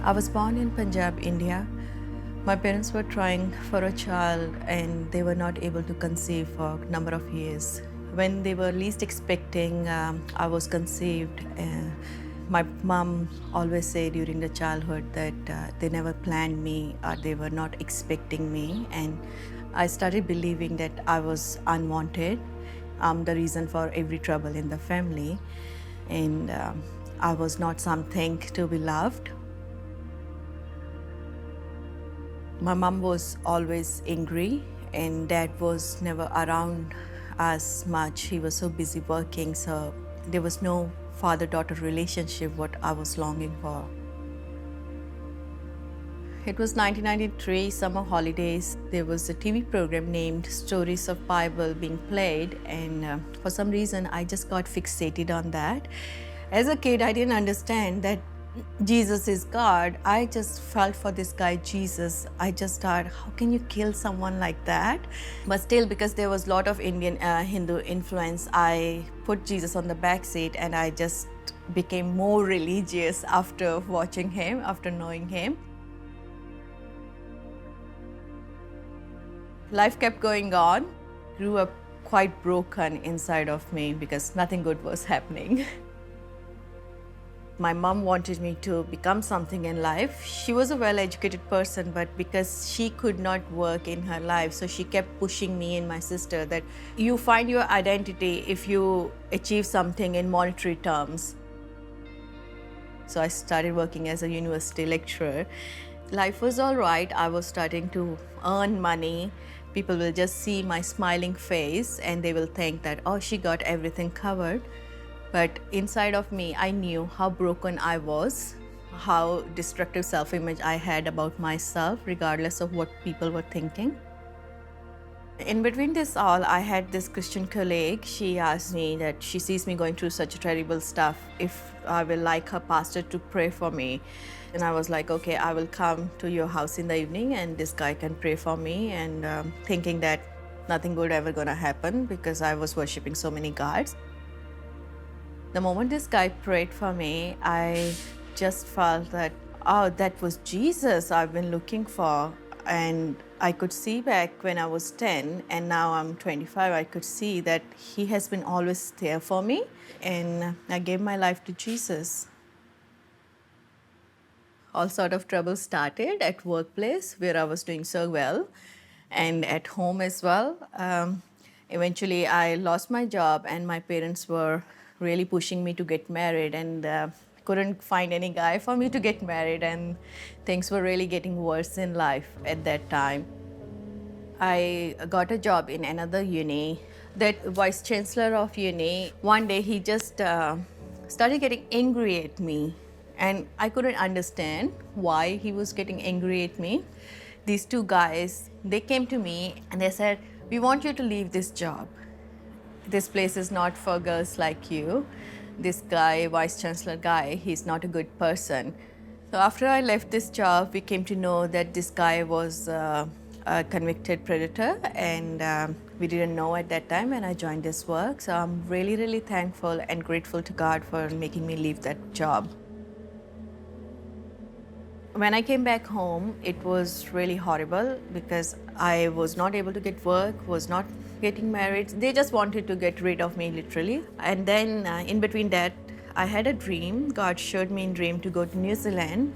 I was born in Punjab, India. My parents were trying for a child and they were not able to conceive for a number of years. When they were least expecting, I was conceived. My mom always said during the childhood that they never planned me or they were not expecting me. And I started believing that I was unwanted. I'm the reason for every trouble in the family. And I was not something to be loved. My mom was always angry, and dad was never around as much. He was so busy working, so there was no father daughter relationship, what I was longing for. It was 1993 summer holidays. There was a TV program named Stories of Bible being played, and for some reason I just got fixated on that. As a kid, I didn't understand that Jesus is God. I just felt for this guy Jesus. I just thought, how can you kill someone like that? But still, because there was a lot of Indian Hindu influence, I put Jesus on the back seat, and I just became more religious after watching him, after knowing him. Life kept going on. Grew up quite broken inside of me because nothing good was happening. My mom wanted me to become something in life. She was a well-educated person, but because she could not work in her life, so she kept pushing me and my sister that you find your identity if you achieve something in monetary terms. So I started working as a university lecturer. Life was all right. I was starting to earn money. People will just see my smiling face and they will think that, oh, she got everything covered. But inside of me, I knew how broken I was, how destructive self-image I had about myself, regardless of what people were thinking. In between this all, I had this Christian colleague. She asked me that she sees me going through such terrible stuff, if I will like her pastor to pray for me. And I was like, okay, I will come to your house in the evening and this guy can pray for me, and thinking that nothing good ever gonna happen because I was worshiping so many gods. The moment this guy prayed for me, I just felt that, oh, that was Jesus I've been looking for. And I could see back when I was 10 and now I'm 25, I could see that he has been always there for me. And I gave my life to Jesus. All sort of trouble started at workplace where I was doing so well, and at home as well. Eventually, I lost my job, and my parents were really pushing me to get married, and couldn't find any guy for me to get married, and things were really getting worse in life at that time. I got a job in another uni. That vice chancellor of uni, one day he just started getting angry at me, and I couldn't understand why he was getting angry at me. These two guys, they came to me and they said, we want you to leave this job. This place is not for girls like you. This guy, vice chancellor guy, he's not a good person. So after I left this job, we came to know that this guy was a convicted predator, and we didn't know at that time when I joined this work. So I'm really, really thankful and grateful to God for making me leave that job. When I came back home, it was really horrible because I was not able to get work, was not getting married. They just wanted to get rid of me, literally. And then in between that, I had a dream. God showed me in dream to go to New Zealand.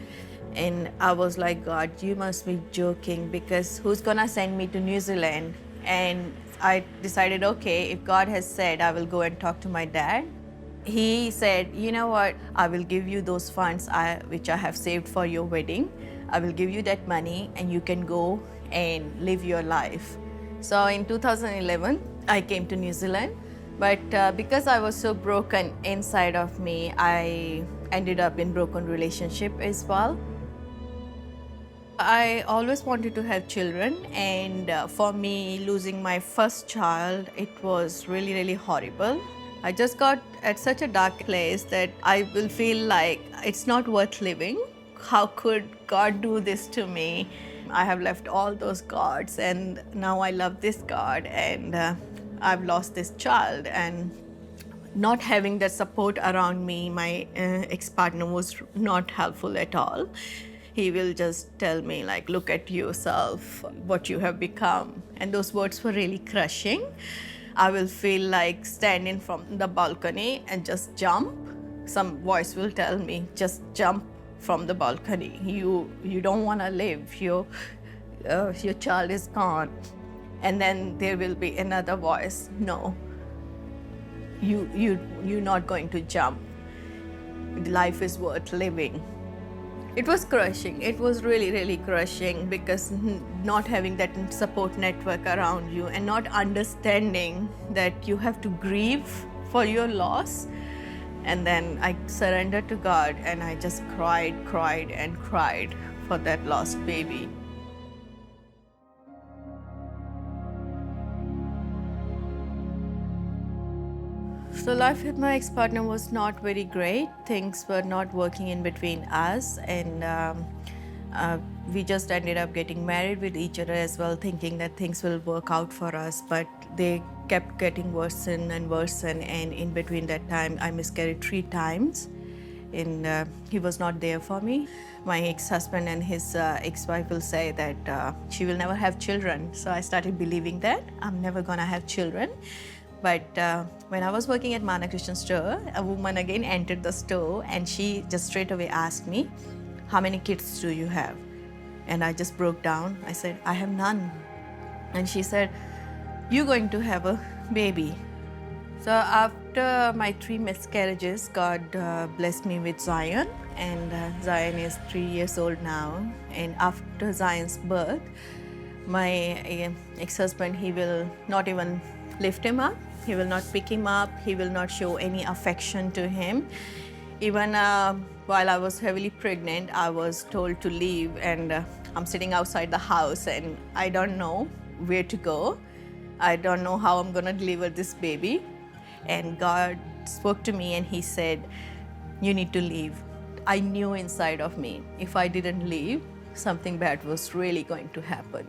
And I was like, God, you must be joking, because who's gonna send me to New Zealand? And I decided, okay, if God has said, I will go and talk to my dad. He said, you know what, I will give you those funds which I have saved for your wedding. I will give you that money and you can go and live your life. So in 2011, I came to New Zealand. But because I was so broken inside of me, I ended up in broken relationship as well. I always wanted to have children, and for me, losing my first child, it was really, really horrible. I just got at such a dark place that I will feel like it's not worth living. How could God do this to me? I have left all those gods, and now I love this God, and I've lost this child. And not having the support around me, my ex-partner was not helpful at all. he will just tell me, like, look at yourself, what you have become. And those words were really crushing. I will feel like standing from the balcony and just jump. Some voice will tell me, just jump from the balcony. You don't want to live. Your child is gone. And then there will be another voice, no, you're not going to jump. Life is worth living. It was crushing. It was really, really crushing, because not having that support network around you and not understanding that you have to grieve for your loss. And then I surrendered to God, and I just cried and cried for that lost baby. So life with my ex-partner was not very great. Things were not working in between us, and we just ended up getting married with each other as well, thinking that things will work out for us. But they kept getting worse and worse, and in between that time, I miscarried 3 times, and he was not there for me. My ex-husband and his ex-wife will say that she will never have children. So I started believing that I'm never gonna have children. But when I was working at Mana Christian Store, a woman again entered the store, and she just straight away asked me, how many kids do you have? And I just broke down. I said, I have none. And she said, you're going to have a baby. So after my 3 miscarriages, God blessed me with Zion, and Zion is 3 years old now. And after Zion's birth, my ex-husband, he will not even lift him up. He will not pick him up. He will not show any affection to him. Even while I was heavily pregnant, I was told to leave, and I'm sitting outside the house, and I don't know where to go. I don't know how I'm gonna deliver this baby. And God spoke to me, and He said, you need to leave. I knew inside of me, if I didn't leave, something bad was really going to happen.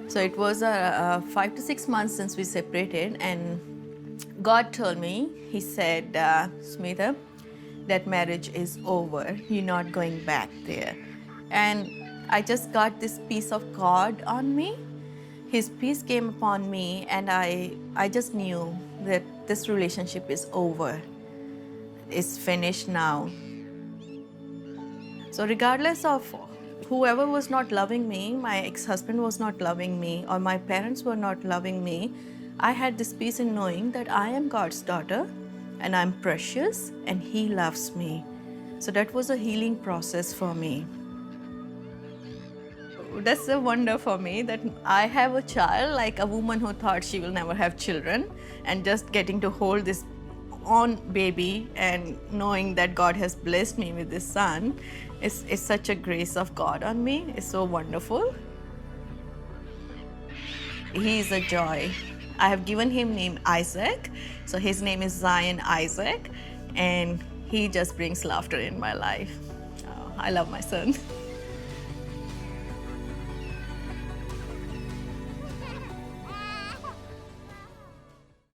So it was 5 to 6 months since we separated, and God told me, He said, Smita, that marriage is over. You're not going back there. And I just got this peace of God on me. His peace came upon me, and I just knew that this relationship is over. It's finished now. So regardless of whoever was not loving me, my ex-husband was not loving me, or my parents were not loving me, I had this peace in knowing that I am God's daughter, and I'm precious, and He loves me. So that was a healing process for me. That's a wonder for me that I have a child, like a woman who thought she will never have children, and just getting to hold this own baby and knowing that God has blessed me with this son is such a grace of God on me. It's so wonderful. He is a joy. I have given him name Isaac, so his name is Zion Isaac, and he just brings laughter in my life. Oh, I love my son.